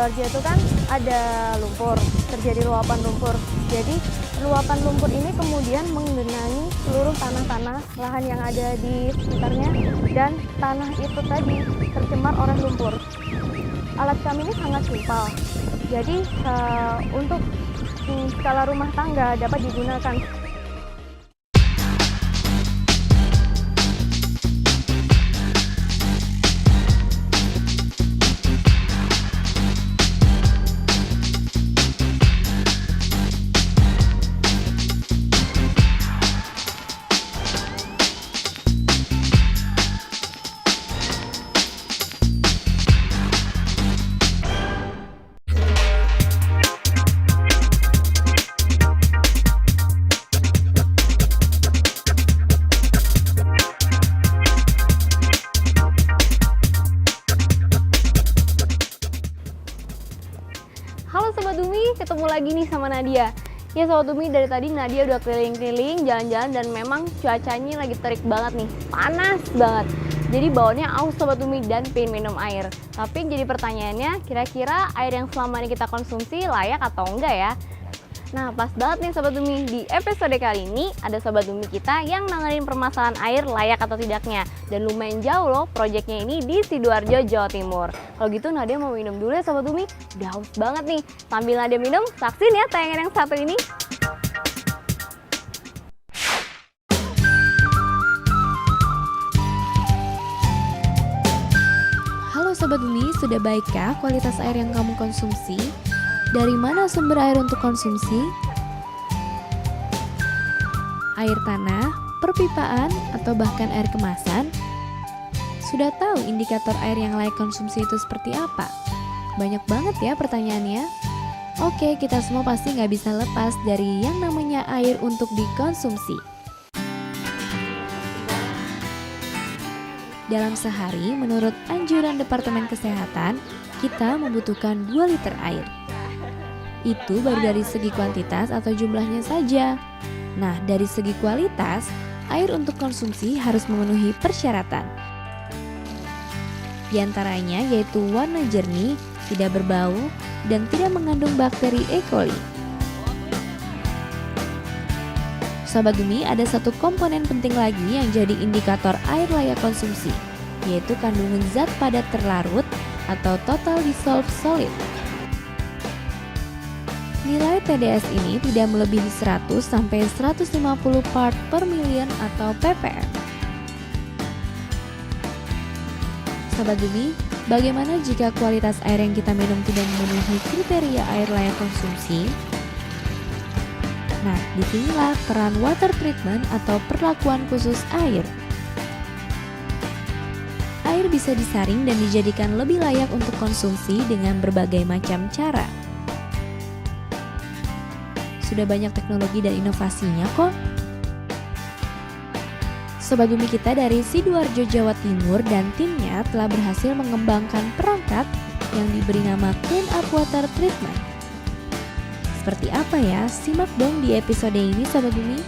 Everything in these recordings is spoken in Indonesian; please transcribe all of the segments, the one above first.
Sidoarjo itu kan ada lumpur, terjadi luapan lumpur. Jadi luapan lumpur ini kemudian menggenangi seluruh tanah-tanah lahan yang ada di sekitarnya, dan tanah itu tadi tercemar oleh lumpur. Alat kami ini sangat simpel, jadi untuk skala rumah tangga dapat digunakan. Halo Sobat Umi, ketemu lagi nih sama Nadia. Ya Sobat Umi, dari tadi Nadia udah keliling-keliling, jalan-jalan, dan memang cuacanya lagi terik banget nih, panas banget. Jadi bawaannya aus Sobat Umi dan pengen minum air. Tapi jadi pertanyaannya, kira-kira air yang selama ini kita konsumsi layak atau enggak ya? Nah, pas banget nih Sobat Umi, di episode kali ini ada Sobat Umi kita yang nanganin permasalahan air layak atau tidaknya. Dan lumayan jauh loh proyeknya ini di Sidoarjo, Jawa Timur. Kalau gitu Nadia mau minum dulu ya Sobat Umi, udah haus banget nih. Sambil Nadia minum, saksin ya tayangan yang satu ini. Halo Sobat Umi, sudah baikkah kualitas air yang kamu konsumsi? Dari mana sumber air untuk konsumsi? Air tanah, perpipaan, atau bahkan air kemasan? Sudah tahu indikator air yang layak konsumsi itu seperti apa? Banyak banget ya pertanyaannya. Oke, kita semua pasti nggak bisa lepas dari yang namanya air untuk dikonsumsi. Dalam sehari, menurut anjuran Departemen Kesehatan, kita membutuhkan 2 liter air. Itu baru dari segi kuantitas atau jumlahnya saja. Nah, dari segi kualitas, air untuk konsumsi harus memenuhi persyaratan. Di antaranya yaitu warna jernih, tidak berbau, dan tidak mengandung bakteri E. coli. Sobat Umi, ada satu komponen penting lagi yang jadi indikator air layak konsumsi, yaitu kandungan zat padat terlarut atau total dissolved solid. Nilai TDS ini tidak melebihi 100 sampai 150 part per million atau ppm. Sobat Umi, bagaimana jika kualitas air yang kita minum tidak memenuhi kriteria air layak konsumsi? Nah, disinilah peran water treatment atau perlakuan khusus air. Air bisa disaring dan dijadikan lebih layak untuk konsumsi dengan berbagai macam cara. Sudah banyak teknologi dan inovasinya kok. Sobat Bumi kita dari Sidoarjo, Jawa Timur dan timnya telah berhasil mengembangkan perangkat yang diberi nama Clean Up Water Treatment. Seperti apa ya? Simak dong di episode ini Sobat Bumi.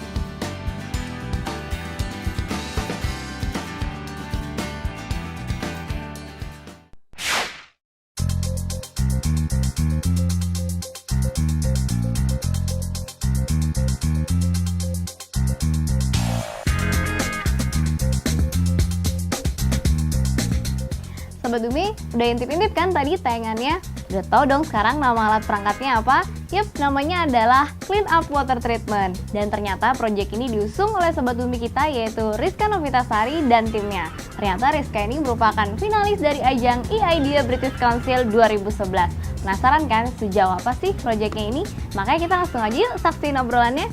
Sobat Umi, udah intip-intip kan tadi tayangannya? Udah tahu dong sekarang nama alat perangkatnya apa? Yup, namanya adalah Clean Up Water Treatment. Dan ternyata proyek ini diusung oleh Sobat Umi kita yaitu Rizka Novitasari dan timnya. Ternyata Rizka ini merupakan finalis dari ajang e-Idea British Council 2011. Penasaran kan sejauh apa sih proyeknya ini? Makanya kita langsung aja yuk saksiin obrolannya.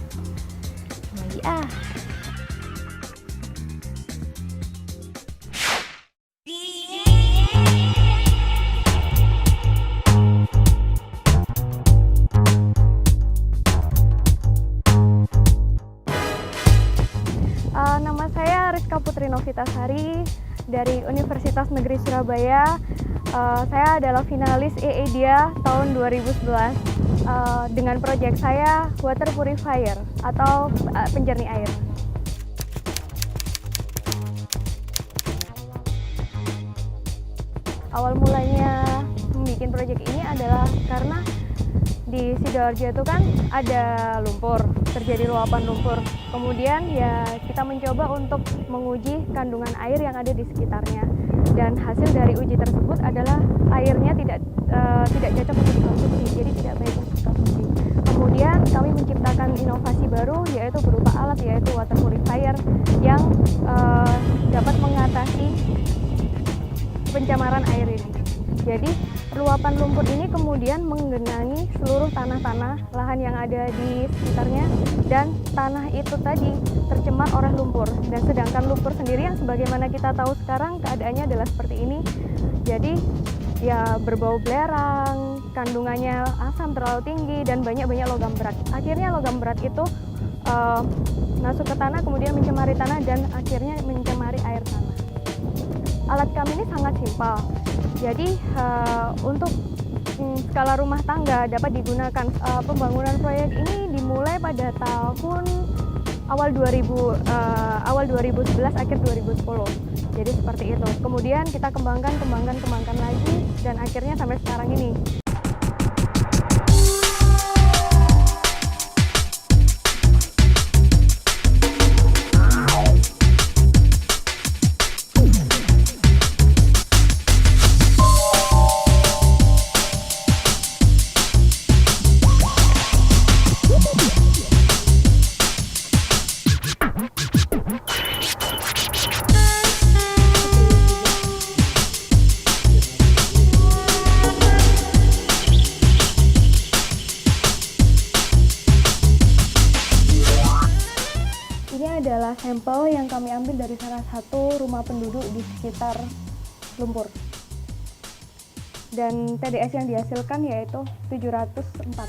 Lagi Nama saya Rizka Putri Novitasari dari Universitas Negeri Surabaya. Saya adalah finalis e-Idea tahun 2011 dengan proyek saya Water Purifier atau penjernih air. Awal mulanya bikin proyek ini adalah karena di Sidoarjo itu kan ada lumpur, terjadi luapan lumpur. Kemudian ya kita mencoba untuk menguji kandungan air yang ada di sekitarnya. Dan hasil dari uji tersebut adalah airnya tidak cocok untuk dikonsumsi, jadi tidak baik untuk konsumsi. Kemudian kami menciptakan inovasi baru yaitu berupa alat yaitu water purifier yang dapat mengatasi pencemaran air ini. Jadi luapan lumpur ini kemudian menggenangi seluruh tanah-tanah lahan yang ada di sekitarnya, dan tanah itu tadi tercemar oleh lumpur. Dan sedangkan lumpur sendiri yang sebagaimana kita tahu sekarang keadaannya adalah seperti ini. Jadi ya berbau belerang, kandungannya asam terlalu tinggi, dan banyak-banyak logam berat. Akhirnya logam berat itu masuk ke tanah, kemudian mencemari tanah, dan akhirnya mencemari air tanah. Alat kami ini sangat simpel. Jadi untuk skala rumah tangga dapat digunakan. Pembangunan proyek ini dimulai pada tahun awal 2011 akhir 2010. Jadi seperti itu. Kemudian kita kembangkan lagi, dan akhirnya sampai sekarang ini. Adalah sampel yang kami ambil dari salah satu rumah penduduk di sekitar lumpur, dan TDS yang dihasilkan yaitu 704.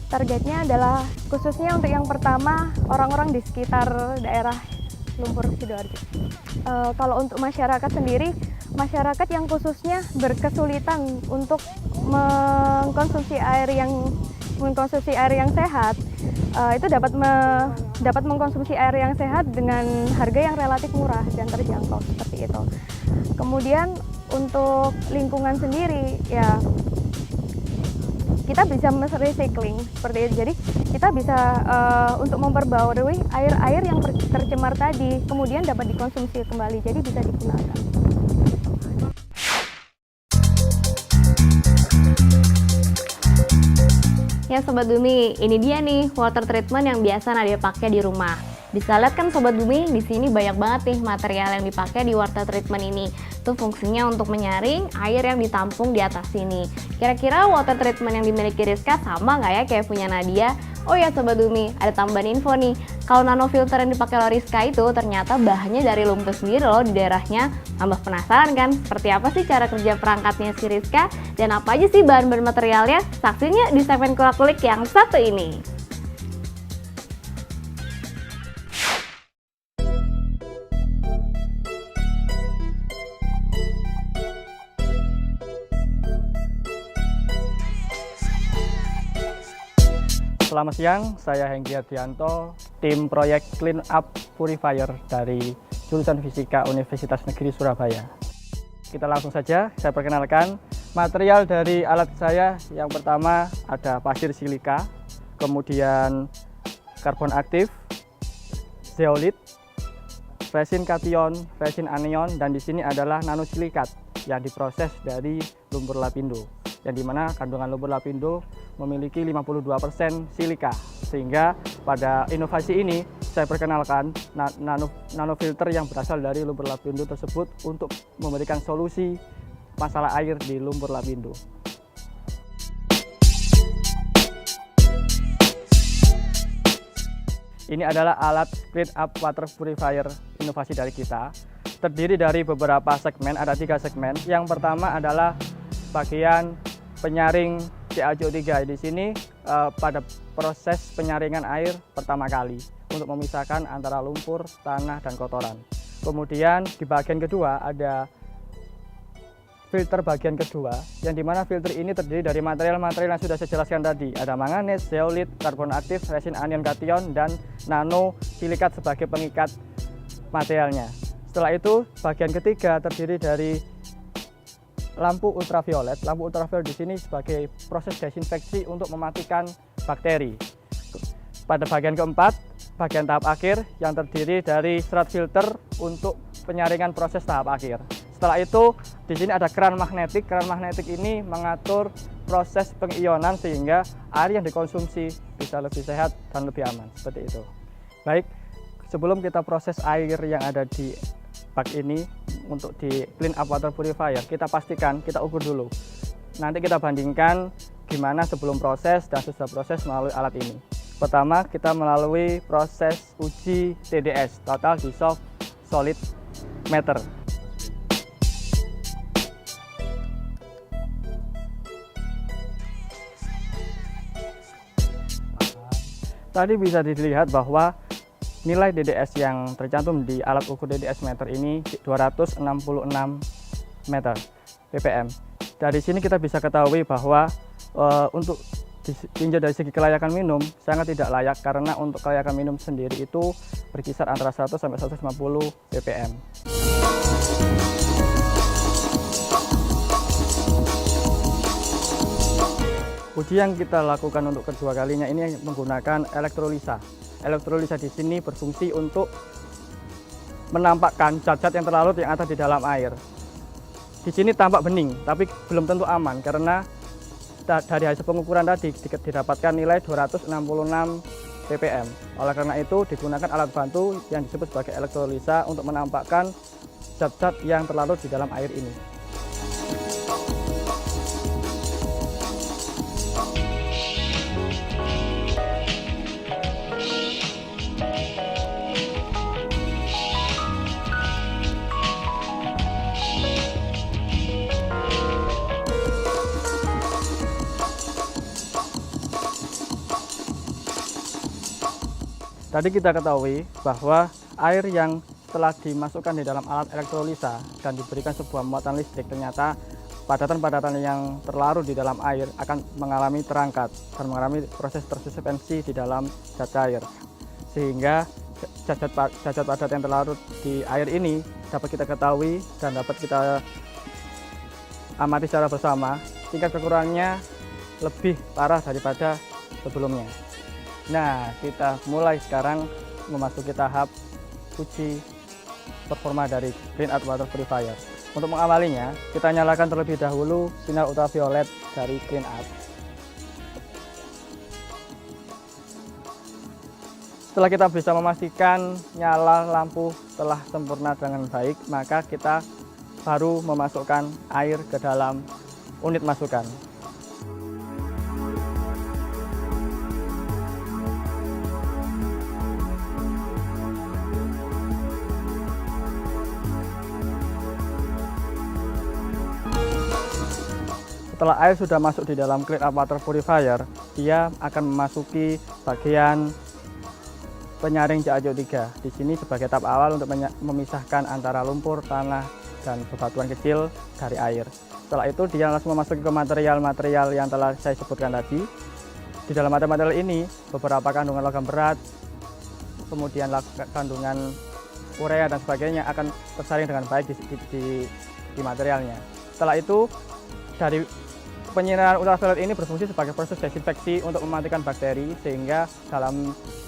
Targetnya adalah khususnya untuk yang pertama orang-orang di sekitar daerah lumpur Sidoarjo. Kalau untuk masyarakat sendiri, masyarakat yang khususnya berkesulitan untuk mengkonsumsi air yang sehat, itu dapat mengkonsumsi air yang sehat dengan harga yang relatif murah dan terjangkau seperti itu. Kemudian untuk lingkungan sendiri, ya kita bisa recycling seperti itu. Jadi kita bisa untuk memperbarui air yang tercemar tadi, kemudian dapat dikonsumsi kembali, jadi bisa digunakan. Ya Sobat Bumi, ini dia nih water treatment yang biasa Nadia pakai di rumah. Bisa lihat kan Sobat Bumi, di sini banyak banget nih material yang dipakai di water treatment ini. Itu fungsinya untuk menyaring air yang ditampung di atas sini. Kira-kira water treatment yang dimiliki Rizka sama nggak ya kayak punya Nadia? Oh ya Sobat Bumi, ada tambahan info nih. Kalau nanofilter yang dipakai oleh Rizka itu ternyata bahannya dari lumpur sendiri loh di daerahnya. Tambah penasaran kan? Seperti apa sih cara kerja perangkatnya si Rizka? Dan apa aja sih bahan-bahan materialnya? Saksinya di segmen Kulik yang satu ini. Selamat siang, saya Hengki Adianto, tim proyek Clean Up Purifier dari jurusan Fisika Universitas Negeri Surabaya. Kita langsung saja, saya perkenalkan material dari alat saya. Yang pertama ada pasir silika, kemudian karbon aktif, zeolit, resin kation, resin anion, dan di sini adalah nanosilikat yang diproses dari lumpur lapindo, yang dimana kandungan lumpur lapindo memiliki 52% silika, sehingga pada inovasi ini saya perkenalkan nanofilter yang berasal dari lumpur lapindo tersebut untuk memberikan solusi masalah air di lumpur lapindo. Ini adalah alat Clean Up Water Purifier inovasi dari kita. Terdiri dari beberapa segmen, ada 3 segmen. Yang pertama adalah bagian penyaring CaCO3. Di sini pada proses penyaringan air pertama kali untuk memisahkan antara lumpur, tanah, dan kotoran. Kemudian di bagian kedua ada filter bagian kedua, yang dimana filter ini terdiri dari material-material yang sudah saya jelaskan tadi. Ada manganes, zeolit, karbon aktif, resin anion kation, dan nano silikat sebagai pengikat materialnya. Setelah itu, bagian ketiga terdiri dari lampu ultraviolet. Lampu ultraviolet di sini sebagai proses desinfeksi untuk mematikan bakteri. Pada bagian keempat, bagian tahap akhir yang terdiri dari serat filter untuk penyaringan proses tahap akhir. Setelah itu, di sini ada keran magnetik. Keran magnetik ini mengatur proses pengionan sehingga air yang dikonsumsi bisa lebih sehat dan lebih aman. Seperti itu. Baik, sebelum kita proses air yang ada di bak ini untuk di clean up water purifier, kita pastikan, kita ukur dulu. Nanti kita bandingkan gimana sebelum proses dan sesudah proses melalui alat ini. Pertama, kita melalui proses uji TDS, Total Dissolved Solid Matter. Tadi bisa dilihat bahwa nilai DDS yang tercantum di alat ukur DDS meter ini 266 meter ppm. Dari sini kita bisa ketahui bahwa untuk ditinjau dari segi kelayakan minum sangat tidak layak, karena untuk kelayakan minum sendiri itu berkisar antara 100 sampai 150 ppm. Uji yang kita lakukan untuk kedua kalinya ini menggunakan elektrolisa. Elektrolisa di sini berfungsi untuk menampakkan zat-zat yang terlarut yang ada di dalam air. Di sini tampak bening, tapi belum tentu aman karena dari hasil pengukuran tadi didapatkan nilai 266 ppm. Oleh karena itu digunakan alat bantu yang disebut sebagai elektrolisa untuk menampakkan zat-zat yang terlarut di dalam air ini. Tadi kita ketahui bahwa air yang telah dimasukkan di dalam alat elektrolisa dan diberikan sebuah muatan listrik, ternyata padatan-padatan yang terlarut di dalam air akan mengalami terangkat dan mengalami proses tersuspensi di dalam zat cair. Sehingga zat-zat padat yang terlarut di air ini dapat kita ketahui dan dapat kita amati secara bersama, tingkat kekurangannya lebih parah daripada sebelumnya. Nah, kita mulai sekarang memasuki tahap uji performa dari Clean Up Water Purifier. Untuk mengawalinya, kita nyalakan terlebih dahulu sinar ultraviolet dari Clean Up. Setelah kita bisa memastikan nyala lampu telah sempurna dengan baik, maka kita baru memasukkan air ke dalam unit masukan. Setelah air sudah masuk di dalam Clean Up Water Purifier, dia akan memasuki bagian penyaring CaCO3. Di sini sebagai tahap awal untuk memisahkan antara lumpur, tanah, dan bebatuan kecil dari air. Setelah itu dia langsung memasuki ke material-material yang telah saya sebutkan tadi. Di dalam material ini beberapa kandungan logam berat, kemudian kandungan urea dan sebagainya akan tersaring dengan baik di materialnya. Setelah itu dari penyinaran ultraviolet ini berfungsi sebagai proses desinfeksi untuk mematikan bakteri, sehingga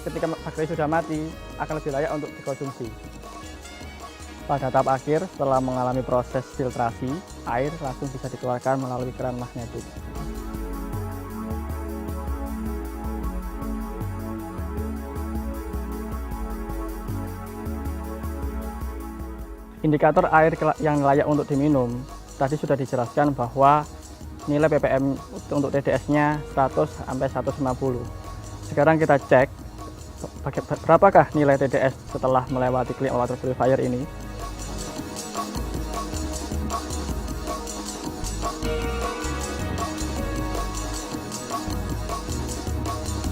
ketika bakteri sudah mati akan lebih layak untuk dikonsumsi. Pada tahap akhir, setelah mengalami proses filtrasi, air langsung bisa dikeluarkan melalui keran magnetik. Indikator air yang layak untuk diminum tadi sudah dijelaskan bahwa nilai ppm untuk TDS-nya 100 sampai 150. Sekarang kita cek berapakah nilai TDS setelah melewati Clean Up Water Purifier ini.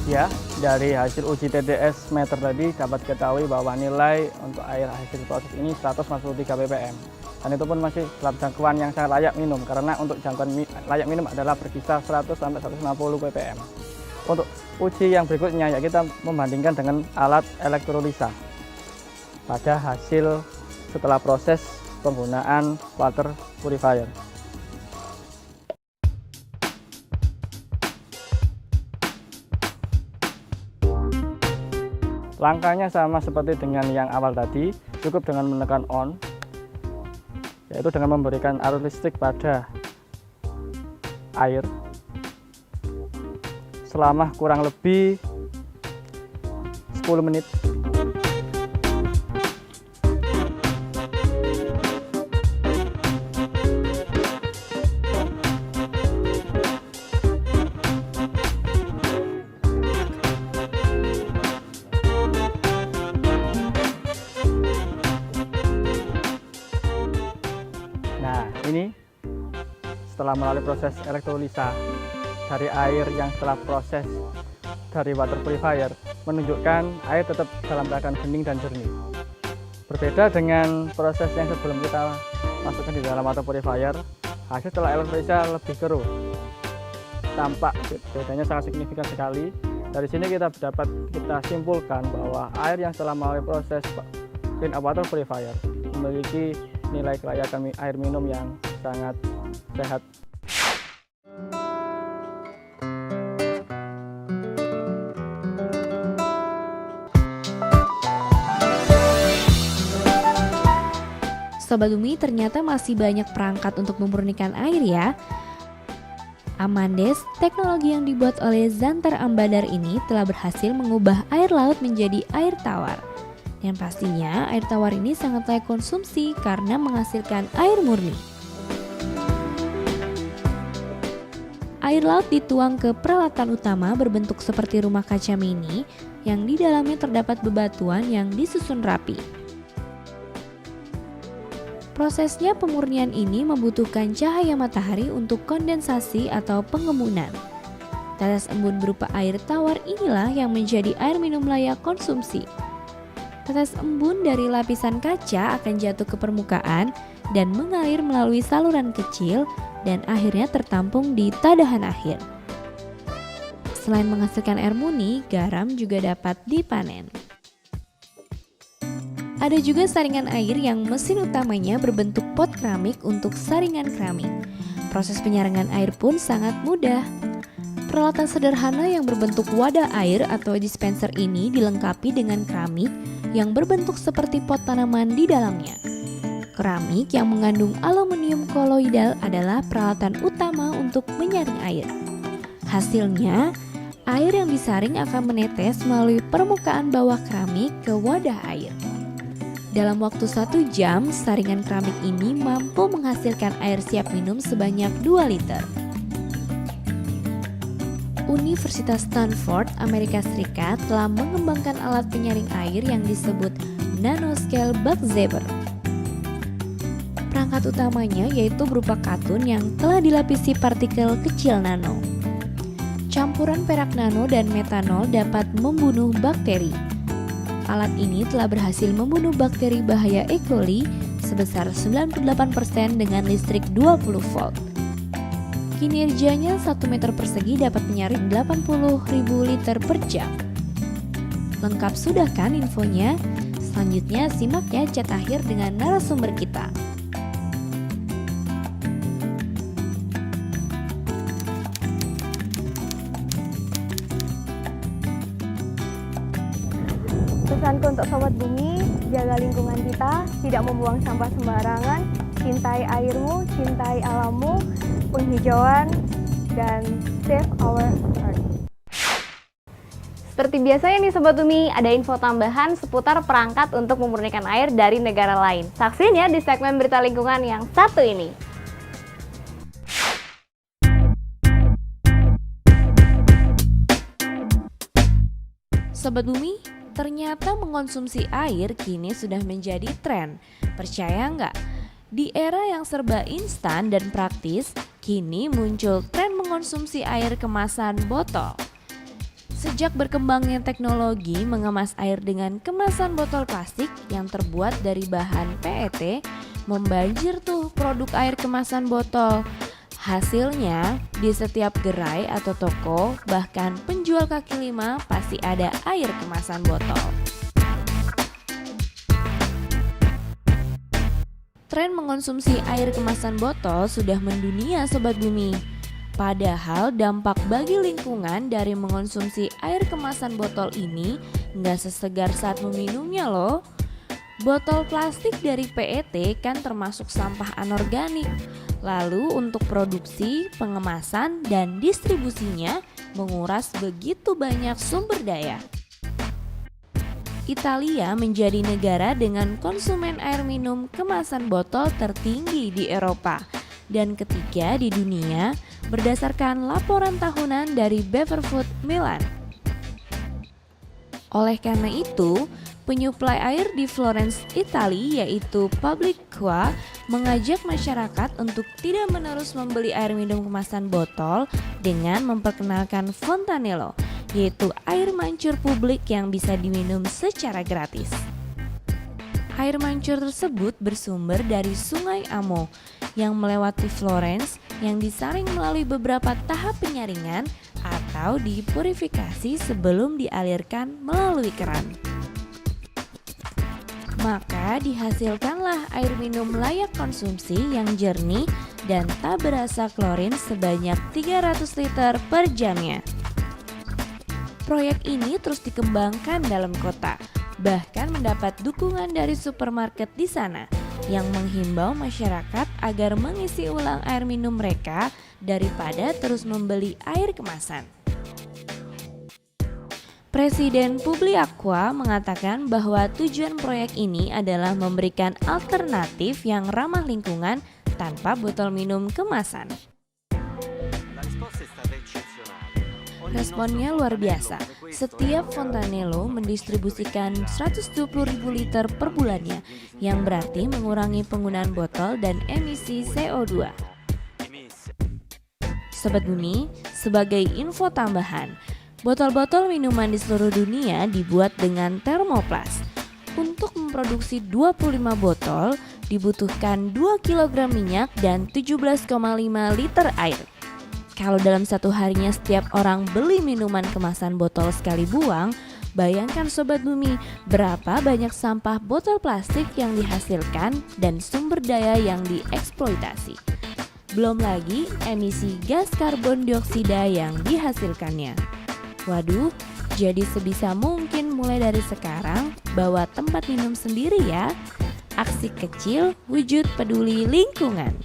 Ya, Dari hasil uji TDS meter tadi dapat ketahui bahwa nilai untuk air hasil proses ini 143 ppm. Dan itu pun masih dalam jangkauan yang sangat layak minum, karena untuk jangkauan layak minum adalah berkisar 100 sampai 150 ppm. Untuk uji yang berikutnya ya kita membandingkan dengan alat elektrolisa pada hasil setelah proses penggunaan water purifier. Langkahnya sama seperti dengan yang awal tadi, cukup dengan menekan on, yaitu dengan memberikan arus listrik pada air selama kurang lebih 10 menit. Nah, ini setelah melalui proses elektrolisa dari air yang setelah proses dari water purifier menunjukkan air tetap dalam keadaan bening dan jernih. Berbeda dengan proses yang sebelum kita masukkan di dalam water purifier, hasil setelah elektrolisa lebih keruh. Tampak bedanya sangat signifikan sekali. Dari sini kita simpulkan bahwa air yang setelah melalui proses clean up water purifier memiliki nilai kelayakan air minum yang sangat sehat. Sobat Bumi, ternyata masih banyak perangkat untuk memurnikan air ya. Amandes, teknologi yang dibuat oleh Zantar Ambadar ini telah berhasil mengubah air laut menjadi air tawar. Dan pastinya air tawar ini sangat layak konsumsi karena menghasilkan air murni. Air laut dituang ke peralatan utama berbentuk seperti rumah kaca mini yang di dalamnya terdapat bebatuan yang disusun rapi. Prosesnya pemurnian ini membutuhkan cahaya matahari untuk kondensasi atau pengembunan. Tetes embun berupa air tawar inilah yang menjadi air minum layak konsumsi. Tetes embun dari lapisan kaca akan jatuh ke permukaan dan mengalir melalui saluran kecil dan akhirnya tertampung di tadahan akhir. Selain menghasilkan air murni, garam juga dapat dipanen. Ada juga saringan air yang mesin utamanya berbentuk pot keramik untuk saringan keramik. Proses penyaringan air pun sangat mudah. Peralatan sederhana yang berbentuk wadah air atau dispenser ini dilengkapi dengan keramik yang berbentuk seperti pot tanaman di dalamnya. Keramik yang mengandung aluminium koloidal adalah peralatan utama untuk menyaring air. Hasilnya, air yang disaring akan menetes melalui permukaan bawah keramik ke wadah air. Dalam waktu 1 jam, saringan keramik ini mampu menghasilkan air siap minum sebanyak 2 liter. Universitas Stanford, Amerika Serikat telah mengembangkan alat penyaring air yang disebut nanoscale bug zapper. Perangkat utamanya yaitu berupa katun yang telah dilapisi partikel kecil nano. Campuran perak nano dan metanol dapat membunuh bakteri. Alat ini telah berhasil membunuh bakteri bahaya E. coli sebesar 98% dengan listrik 20 volt. Kinerjanya 1 meter persegi dapat menyaring 80.000 liter per jam. Lengkap sudah kan infonya? Selanjutnya simak ya chat akhir dengan narasumber kita. Pesanku untuk Sobat Bumi, jaga lingkungan kita, tidak membuang sampah sembarangan, cintai airmu, cintai alammu, penghijauan, dan save our earth. Seperti biasanya nih Sobat Bumi, ada info tambahan seputar perangkat untuk memurnikan air dari negara lain. Saksiin ya di segmen berita lingkungan yang satu ini. Sobat Bumi, ternyata mengkonsumsi air kini sudah menjadi tren. Percaya nggak? Di era yang serba instan dan praktis, kini muncul tren mengkonsumsi air kemasan botol. Sejak berkembangnya teknologi mengemas air dengan kemasan botol plastik yang terbuat dari bahan PET, membanjir tuh produk air kemasan botol. Hasilnya, di setiap gerai atau toko, bahkan penjual kaki lima pasti ada air kemasan botol. Tren mengonsumsi air kemasan botol sudah mendunia Sobat Bumi. Padahal dampak bagi lingkungan dari mengonsumsi air kemasan botol ini nggak sesegar saat meminumnya loh. Botol plastik dari PET kan termasuk sampah anorganik. Lalu untuk produksi, pengemasan, dan distribusinya menguras begitu banyak sumber daya. Italia menjadi negara dengan konsumen air minum kemasan botol tertinggi di Eropa dan ketiga di dunia berdasarkan laporan tahunan dari Beverfood Milan. Oleh karena itu, penyuplai air di Florence, Italia yaitu Publicqua mengajak masyarakat untuk tidak menerus membeli air minum kemasan botol dengan memperkenalkan Fontanello, yaitu air mancur publik yang bisa diminum secara gratis. Air mancur tersebut bersumber dari Sungai Amo yang melewati Florence yang disaring melalui beberapa tahap penyaringan atau dipurifikasi sebelum dialirkan melalui keran. Maka dihasilkanlah air minum layak konsumsi yang jernih dan tak berasa klorin sebanyak 300 liter per jamnya. Proyek ini terus dikembangkan dalam kota, bahkan mendapat dukungan dari supermarket di sana yang menghimbau masyarakat agar mengisi ulang air minum mereka daripada terus membeli air kemasan. Presiden Publiacqua mengatakan bahwa tujuan proyek ini adalah memberikan alternatif yang ramah lingkungan tanpa botol minum kemasan. Responnya luar biasa. Setiap Fontanello mendistribusikan 120.000 liter per bulannya, yang berarti mengurangi penggunaan botol dan emisi CO2. Sobat Bumi, sebagai info tambahan, botol-botol minuman di seluruh dunia dibuat dengan termoplas. Untuk memproduksi 25 botol dibutuhkan 2 kg minyak dan 17,5 liter air. Kalau dalam satu harinya setiap orang beli minuman kemasan botol sekali buang, bayangkan Sobat Bumi berapa banyak sampah botol plastik yang dihasilkan dan sumber daya yang dieksploitasi. Belum lagi emisi gas karbon dioksida yang dihasilkannya. Waduh, jadi sebisa mungkin mulai dari sekarang bawa tempat minum sendiri ya. Aksi kecil wujud peduli lingkungan.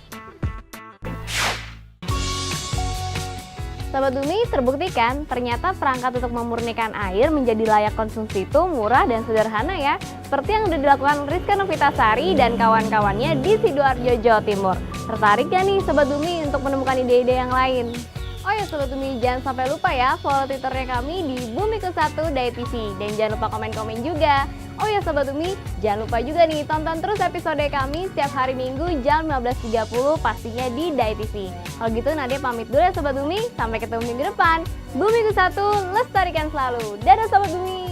Sobat Bumi, terbuktikan ternyata perangkat untuk memurnikan air menjadi layak konsumsi itu murah dan sederhana ya. Seperti yang sudah dilakukan Rizka Novitasari dan kawan-kawannya di Sidoarjo, Jawa Timur. Tertarik gak nih Sobat Bumi untuk menemukan ide-ide yang lain? Oh ya Sobat Bumi, jangan sampai lupa ya follow Twitternya kami di Bumiku1 Day TV. Dan jangan lupa komen-komen juga. Oh ya Sobat Bumi, jangan lupa juga nih tonton terus episode kami setiap hari Minggu jam 15.30 pastinya di Day TV. Kalau gitu Nadia pamit dulu ya Sobat Bumi, sampai ketemu minggu depan. Bumiku1, lestarikan selalu. Dadah Sobat Bumi.